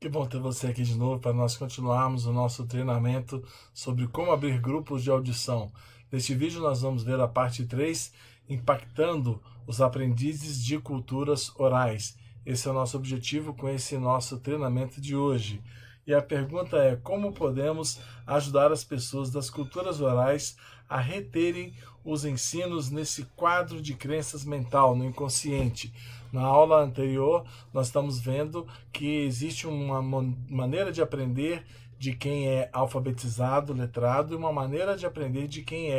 Que bom ter você aqui de novo para nós continuarmos o nosso treinamento sobre como abrir grupos de audição. Neste vídeo nós vamos ver a parte 3, impactando os aprendizes de culturas orais. Esse é o nosso objetivo com esse nosso treinamento de hoje. E a pergunta é: como podemos ajudar as pessoas das culturas orais a reterem os ensinos nesse quadro de crenças mental, no inconsciente? Na aula anterior, nós estamos vendo que existe uma maneira de aprender de quem é alfabetizado, letrado, e uma maneira de aprender de quem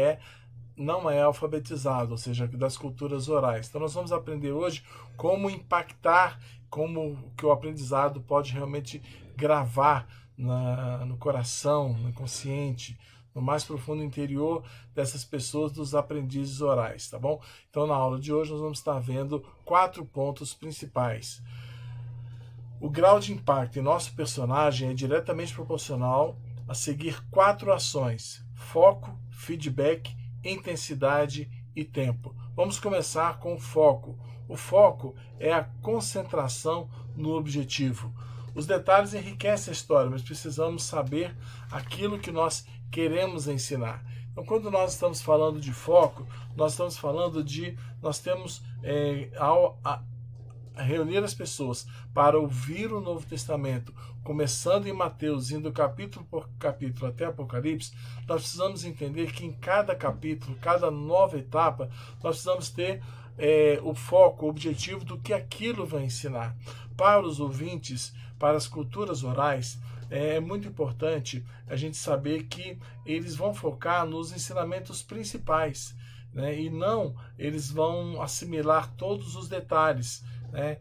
não é alfabetizado, ou seja, das culturas orais. Então nós vamos aprender hoje como impactar, como que o aprendizado pode realmente gravar no coração, no inconsciente, no mais profundo interior dessas pessoas, dos aprendizes orais, tá bom? Então na aula de hoje nós vamos estar vendo 4 pontos principais. O grau de impacto em nosso personagem é diretamente proporcional a seguir 4 ações: foco, feedback, intensidade e tempo. Vamos começar com o foco. O foco é a concentração no objetivo. Os detalhes enriquecem a história, mas precisamos saber aquilo que nós queremos ensinar. Então, quando nós estamos falando de foco, nós estamos falando de, nós temos reunir as pessoas para ouvir o Novo Testamento, começando em Mateus, indo capítulo por capítulo até Apocalipse. Nós precisamos entender que em cada capítulo, cada nova etapa, nós precisamos ter o foco, o objetivo do que aquilo vai ensinar. Para os ouvintes, para as culturas orais, é muito importante a gente saber que eles vão focar nos ensinamentos principais, né? E não eles vão assimilar todos os detalhes, né?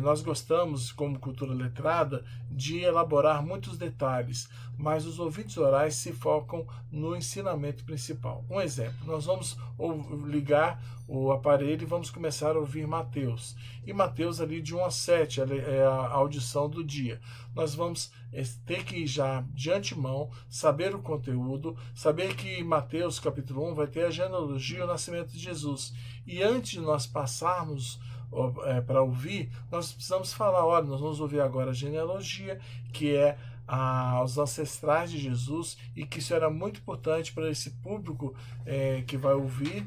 Nós gostamos, como cultura letrada, de elaborar muitos detalhes, mas os ouvintes orais se focam no ensinamento principal. Um exemplo: nós vamos ligar o aparelho e vamos começar a ouvir Mateus. E Mateus ali de 1 a 7 é a audição do dia. Nós vamos ter que já de antemão saber o conteúdo, saber que Mateus capítulo 1 vai ter a genealogia e o nascimento de Jesus. E antes de nós passarmos para ouvir, nós precisamos falar: olha, nós vamos ouvir agora a genealogia, que é os ancestrais de Jesus, e que isso era muito importante para esse público que vai ouvir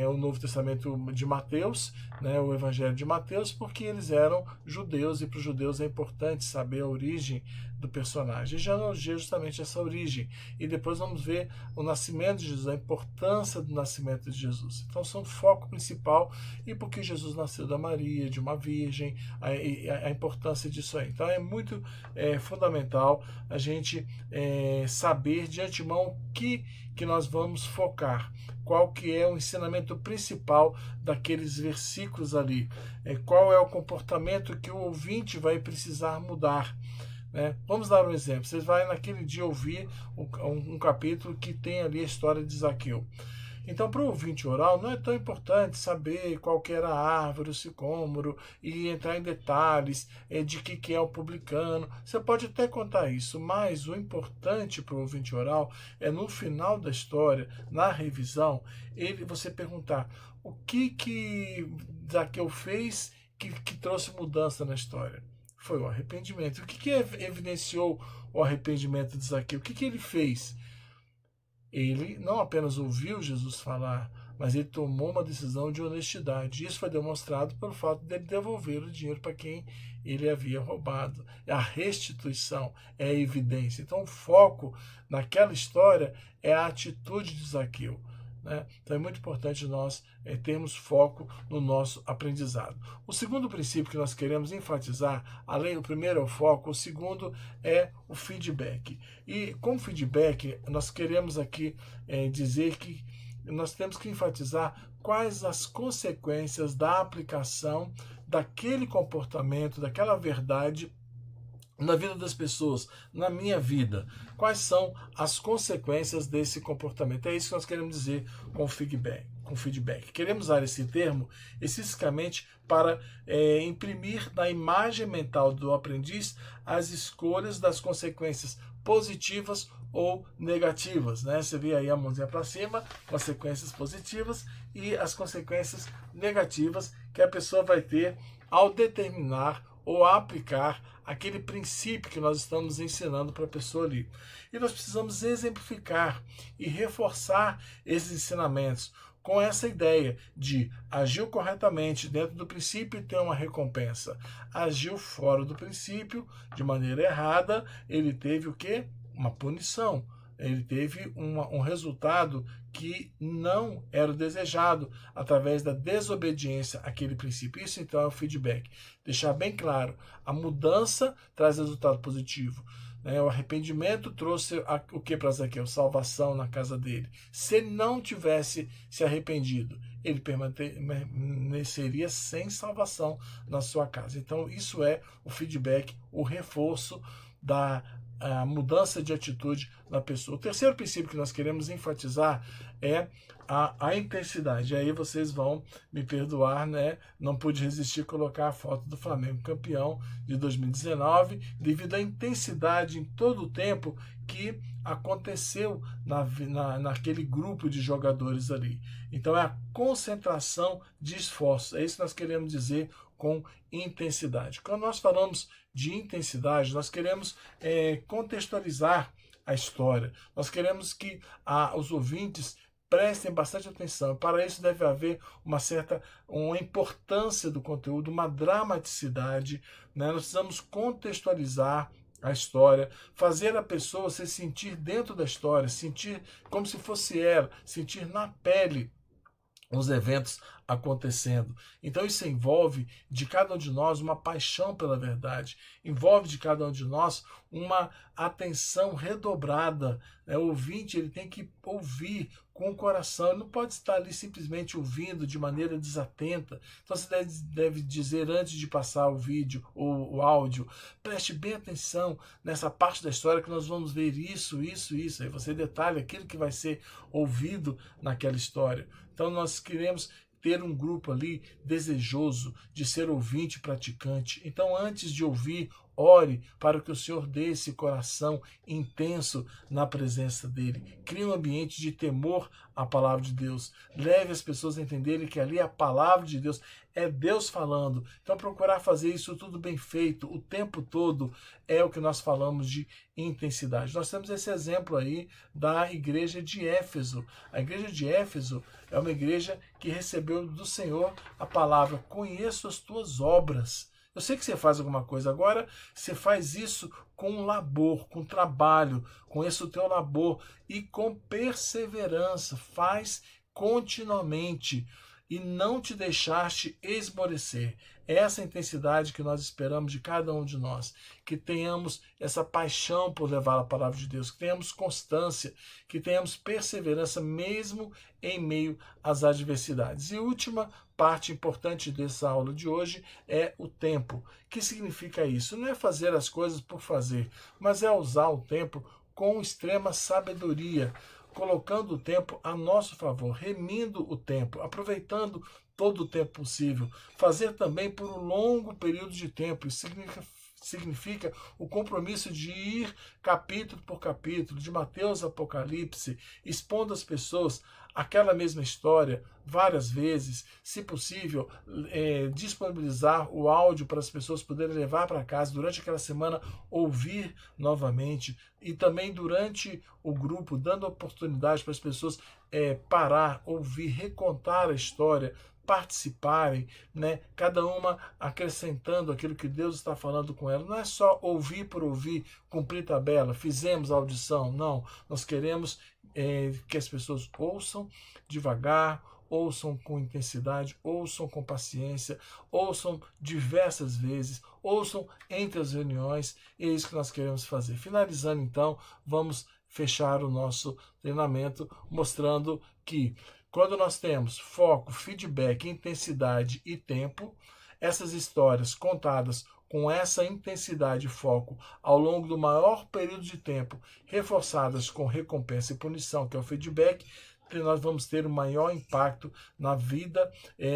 o Novo Testamento de Mateus, né, o Evangelho de Mateus, porque eles eram judeus, e para os judeus é importante saber a origem do personagem. A genealogia é justamente essa origem. E depois vamos ver o nascimento de Jesus, a importância do nascimento de Jesus. Então são o foco principal, e porque Jesus nasceu da Maria, de uma virgem, a importância disso aí. Então é muito fundamental a gente saber de antemão o que nós vamos focar, qual que é o ensinamento principal daqueles versículos ali, qual é o comportamento que o ouvinte vai precisar mudar. Vamos dar um exemplo. Você vai naquele dia ouvir um capítulo que tem ali a história de Zaqueu. Então, para o ouvinte oral, não é tão importante saber qual que era a árvore, o sicômoro, e entrar em detalhes de que é o publicano. Você pode até contar isso, mas o importante para o ouvinte oral é, no final da história, na revisão, você perguntar: o que Zaqueu fez que trouxe mudança na história? Foi o arrependimento. O que evidenciou o arrependimento de Zaqueu? O que ele fez? Ele não apenas ouviu Jesus falar, mas ele tomou uma decisão de honestidade. Isso foi demonstrado pelo fato dele devolver o dinheiro para quem ele havia roubado. A restituição é a evidência. Então o foco naquela história é a atitude de Zaqueu. Então é muito importante nós termos foco no nosso aprendizado. O segundo princípio que nós queremos enfatizar, além do primeiro é o foco, o segundo é o feedback. E com feedback nós queremos aqui dizer que nós temos que enfatizar quais as consequências da aplicação daquele comportamento, daquela verdade na vida das pessoas, na minha vida. Quais são as consequências desse comportamento? É isso que nós queremos dizer com feedback. Queremos usar esse termo especificamente para imprimir na imagem mental do aprendiz as escolhas das consequências positivas ou negativas. Você vê aí a mãozinha para cima, consequências positivas, e as consequências negativas que a pessoa vai ter ao determinar ou aplicar aquele princípio que nós estamos ensinando para a pessoa ali. E nós precisamos exemplificar e reforçar esses ensinamentos com essa ideia de agiu corretamente dentro do princípio e ter uma recompensa. Agiu fora do princípio, de maneira errada, ele teve o quê? Uma punição. Ele teve um resultado que não era o desejado através da desobediência àquele princípio. Isso então é o feedback. Deixar bem claro, a mudança traz resultado positivo. O arrependimento trouxe o que para Zaqueu? Salvação na casa dele. Se ele não tivesse se arrependido, ele permaneceria sem salvação na sua casa. Então, isso é o feedback, o reforço da mudança de atitude na pessoa. O terceiro princípio que nós queremos enfatizar é a intensidade. E aí vocês vão me perdoar, né? Não pude resistir a colocar a foto do Flamengo campeão de 2019, devido à intensidade em todo o tempo que aconteceu naquele grupo de jogadores ali. Então é a concentração de esforços. É isso que nós queremos dizer com intensidade. Quando nós falamos de intensidade, nós queremos contextualizar a história. Nós queremos que os ouvintes prestem bastante atenção. Para isso deve haver uma importância do conteúdo, uma dramaticidade, né? Nós precisamos contextualizar a história, fazer a pessoa se sentir dentro da história, sentir como se fosse ela, sentir na pele os eventos acontecendo. Então isso envolve de cada um de nós uma paixão pela verdade, envolve de cada um de nós uma atenção redobrada. O ouvinte, ele tem que ouvir com o coração, ele não pode estar ali simplesmente ouvindo de maneira desatenta. Então você deve dizer antes de passar o vídeo ou o áudio, preste bem atenção nessa parte da história que nós vamos ver isso. Aí você detalha aquilo que vai ser ouvido naquela história. Então nós queremos ter um grupo ali desejoso de ser ouvinte e praticante. Então, antes de ouvir, ore para que o Senhor dê esse coração intenso na presença dele. Crie um ambiente de temor à palavra de Deus. Leve as pessoas a entenderem que ali a palavra de Deus é Deus falando. Então, procurar fazer isso tudo bem feito, o tempo todo, é o que nós falamos de intensidade. Nós temos esse exemplo aí da igreja de Éfeso. A igreja de Éfeso é uma igreja que recebeu do Senhor a palavra: conheço as tuas obras. Eu sei que você faz alguma coisa, agora você faz isso com labor, com trabalho, conheça o teu labor e com perseverança, faz continuamente e não te deixaste esmorecer. Essa intensidade que nós esperamos de cada um de nós, que tenhamos essa paixão por levar a palavra de Deus, que tenhamos constância, que tenhamos perseverança mesmo em meio às adversidades. E última parte importante dessa aula de hoje é o tempo. O que significa isso? Não é fazer as coisas por fazer, mas é usar o tempo com extrema sabedoria, colocando o tempo a nosso favor, remindo o tempo, aproveitando todo o tempo possível, fazer também por um longo período de tempo. Isso significa o compromisso de ir capítulo por capítulo, de Mateus a Apocalipse, expondo às pessoas aquela mesma história várias vezes, se possível, disponibilizar o áudio para as pessoas poderem levar para casa durante aquela semana, ouvir novamente, e também durante o grupo, dando oportunidade para as pessoas parar, ouvir, recontar a história, participarem, né? Cada uma acrescentando aquilo que Deus está falando com ela. Não é só ouvir por ouvir, cumprir tabela, fizemos a audição. Não, nós queremos que as pessoas ouçam devagar, ouçam com intensidade, ouçam com paciência, ouçam diversas vezes, ouçam entre as reuniões. E é isso que nós queremos fazer. Finalizando, então, vamos fechar o nosso treinamento mostrando que quando nós temos foco, feedback, intensidade e tempo, essas histórias contadas com essa intensidade e foco ao longo do maior período de tempo, reforçadas com recompensa e punição, que é o feedback, nós vamos ter um maior impacto na vida,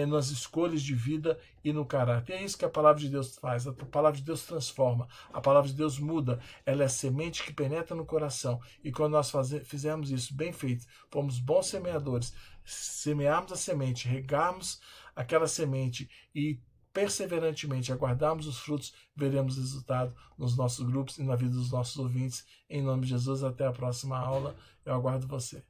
nas escolhas de vida e no caráter. E é isso que a palavra de Deus faz. A palavra de Deus transforma, a palavra de Deus muda. Ela é a semente que penetra no coração. E quando nós fizermos isso bem feito, fomos bons semeadores, semearmos a semente, regarmos aquela semente e perseverantemente aguardarmos os frutos, veremos resultado nos nossos grupos e na vida dos nossos ouvintes. Em nome de Jesus, até a próxima aula. Eu aguardo você.